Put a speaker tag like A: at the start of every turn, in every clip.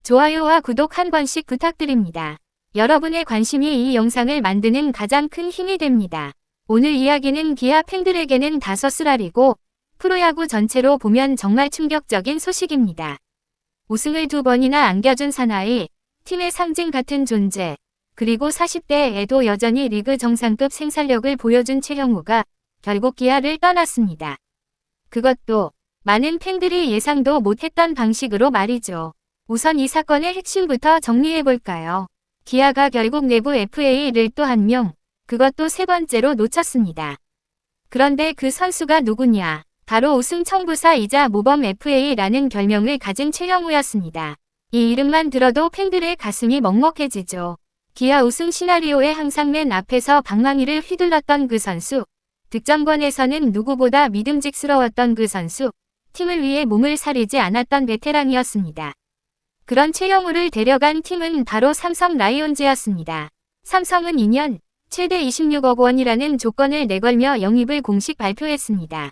A: 좋아요와 구독 한 번씩 부탁드립니다. 여러분의 관심이 이 영상을 만드는 가장 큰 힘이 됩니다. 오늘 이야기는 기아 팬들에게는 다섯스랄이고 프로야구 전체로 보면 정말 충격적인 소식입니다. 우승을 2번이나 안겨준 사나이, 팀의 상징 같은 존재, 그리고 40대에도 여전히 리그 정상급 생산력을 보여준 최형우가 결국 기아를 떠났습니다. 그것도 많은 팬들이 예상도 못했던 방식으로 말이죠. 우선 이 사건의 핵심부터 정리해볼까요? 기아가 결국 내부 FA를 또 한 명, 그것도 세 번째로 놓쳤습니다. 그런데 그 선수가 누구냐? 바로 우승 청부사이자 모범 FA라는 별명을 가진 최형우였습니다. 이 이름만 들어도 팬들의 가슴이 먹먹해지죠. 기아 우승 시나리오에 항상 맨 앞에서 방망이를 휘둘렀던 그 선수, 득점권에서는 누구보다 믿음직스러웠던 그 선수, 팀을 위해 몸을 사리지 않았던 베테랑이었습니다. 그런 최형우를 데려간 팀은 바로 삼성 라이온즈였습니다. 삼성은 2년, 최대 26억 원이라는 조건을 내걸며 영입을 공식 발표했습니다.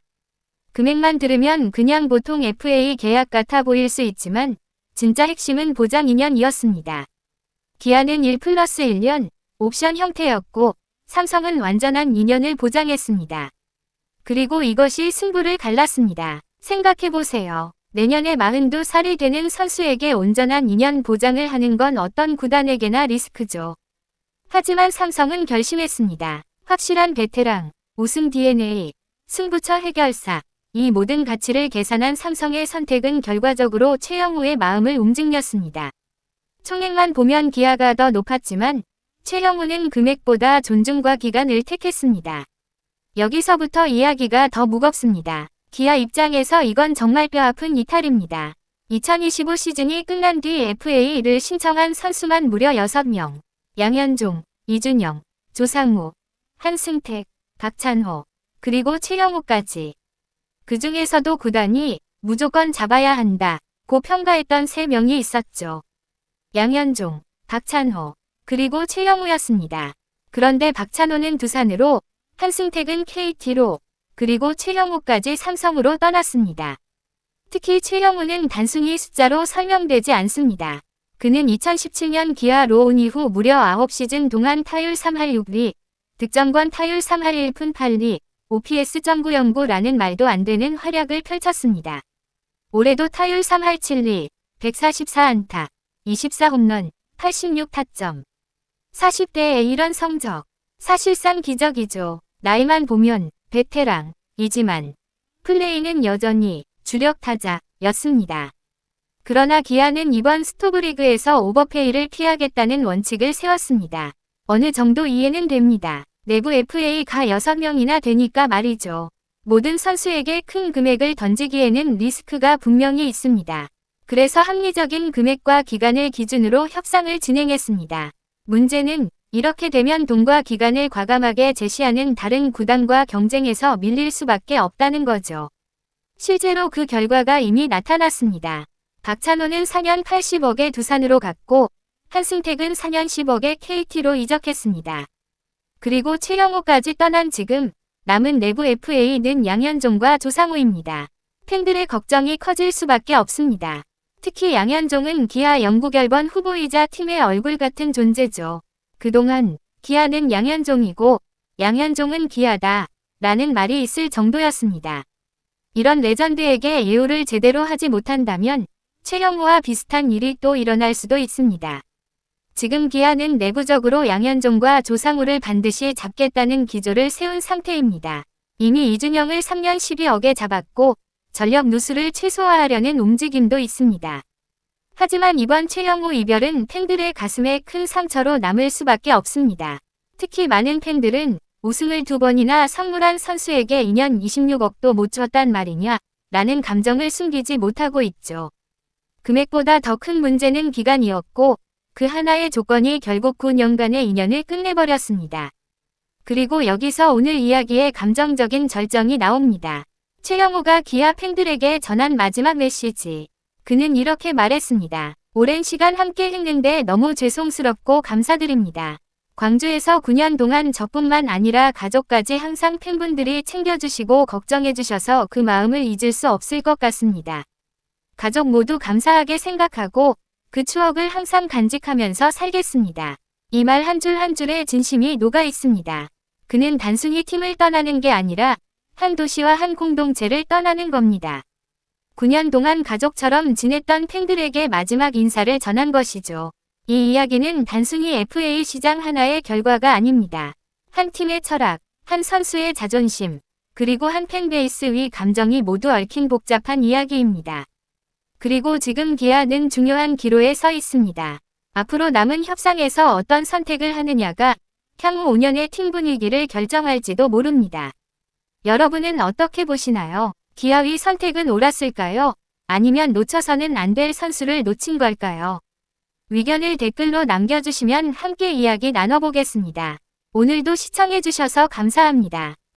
A: 금액만 들으면 그냥 보통 FA 계약 같아 보일 수 있지만 진짜 핵심은 보장 2년이었습니다. 기아는 1+1년, 옵션 형태였고 삼성은 완전한 2년을 보장했습니다. 그리고 이것이 승부를 갈랐습니다. 생각해보세요. 내년에 42살이 되는 선수에게 온전한 2년 보장을 하는 건 어떤 구단에게나 리스크죠. 하지만 삼성은 결심했습니다. 확실한 베테랑, 우승 DNA, 승부처 해결사, 이 모든 가치를 계산한 삼성의 선택은 결과적으로 최형우의 마음을 움직였습니다. 총액만 보면 기아가 더 높았지만 최형우는 금액보다 존중과 기간을 택했습니다. 여기서부터 이야기가 더 무겁습니다. 기아 입장에서 이건 정말 뼈아픈 이탈입니다. 2025 시즌이 끝난 뒤 FA를 신청한 선수만 무려 6명. 양현종, 이준영, 조상우, 한승택, 박찬호, 그리고 최형우까지. 그 중에서도 구단이 무조건 잡아야 한다고 평가했던 3명이 있었죠. 양현종, 박찬호, 그리고 최형우였습니다. 그런데 박찬호는 두산으로, 한승택은 KT로, 그리고 최형우까지 삼성으로 떠났습니다. 특히 최형우는 단순히 숫자로 설명되지 않습니다. 그는 2017년 기아로 온 이후 무려 9시즌 동안 타율 3할 6리, 득점권 타율 3할 1푼 8리, OPS.909라는 말도 안 되는 활약을 펼쳤습니다. 올해도 타율 3할 7리, 144안타, 24홈런, 86타점. 40대에 이런 성적, 사실상 기적이죠. 나이만 보면 베테랑이지만 플레이는 여전히 주력 타자였습니다. 그러나 기아는 이번 스토브리그에서 오버페이를 피하겠다는 원칙을 세웠습니다. 어느 정도 이해는 됩니다. 내부 FA가 6명이나 되니까 말이죠. 모든 선수에게 큰 금액을 던지기에는 리스크가 분명히 있습니다. 그래서 합리적인 금액과 기간을 기준으로 협상을 진행했습니다. 문제는 이렇게 되면 돈과 기간을 과감하게 제시하는 다른 구단과 경쟁에서 밀릴 수밖에 없다는 거죠. 실제로 그 결과가 이미 나타났습니다. 박찬호는 4년 80억에 두산으로 갔고 한승택은 4년 10억에 KT로 이적했습니다. 그리고 최형우까지 떠난 지금 남은 내부 FA는 양현종과 조상우입니다. 팬들의 걱정이 커질 수밖에 없습니다. 특히 양현종은 기아 영구결번 후보이자 팀의 얼굴 같은 존재죠. 그동안 기아는 양현종이고 양현종은 기아다 라는 말이 있을 정도였습니다. 이런 레전드에게 예우를 제대로 하지 못한다면 최형우와 비슷한 일이 또 일어날 수도 있습니다. 지금 기아는 내부적으로 양현종과 조상우를 반드시 잡겠다는 기조를 세운 상태입니다. 이미 이준영을 3년 12억에 잡았고 전력 누수를 최소화하려는 움직임도 있습니다. 하지만 이번 최형우 이별은 팬들의 가슴에 큰 상처로 남을 수밖에 없습니다. 특히 많은 팬들은 우승을 2번이나 선물한 선수에게 2년 26억도 못 줬단 말이냐 라는 감정을 숨기지 못하고 있죠. 금액보다 더 큰 문제는 기간이었고 그 하나의 조건이 결국 9년간의 인연을 끝내버렸습니다. 그리고 여기서 오늘 이야기의 감정적인 절정이 나옵니다. 최형우가 기아 팬들에게 전한 마지막 메시지. 그는 이렇게 말했습니다. 오랜 시간 함께 했는데 너무 죄송스럽고 감사드립니다. 광주에서 9년 동안 저뿐만 아니라 가족까지 항상 팬분들이 챙겨주시고 걱정해주셔서 그 마음을 잊을 수 없을 것 같습니다. 가족 모두 감사하게 생각하고 그 추억을 항상 간직하면서 살겠습니다. 이 말 한 줄 한 줄에 진심이 녹아 있습니다. 그는 단순히 팀을 떠나는 게 아니라 한 도시와 한 공동체를 떠나는 겁니다. 9년 동안 가족처럼 지냈던 팬들에게 마지막 인사를 전한 것이죠. 이 이야기는 단순히 FA 시장 하나의 결과가 아닙니다. 한 팀의 철학, 한 선수의 자존심, 그리고 한 팬베이스 위 감정이 모두 얽힌 복잡한 이야기입니다. 그리고 지금 기아는 중요한 기로에 서 있습니다. 앞으로 남은 협상에서 어떤 선택을 하느냐가 향후 5년의 팀 분위기를 결정할지도 모릅니다. 여러분은 어떻게 보시나요? 기아의 선택은 옳았을까요? 아니면 놓쳐서는 안 될 선수를 놓친 걸까요? 의견을 댓글로 남겨주시면 함께 이야기 나눠보겠습니다. 오늘도 시청해주셔서 감사합니다.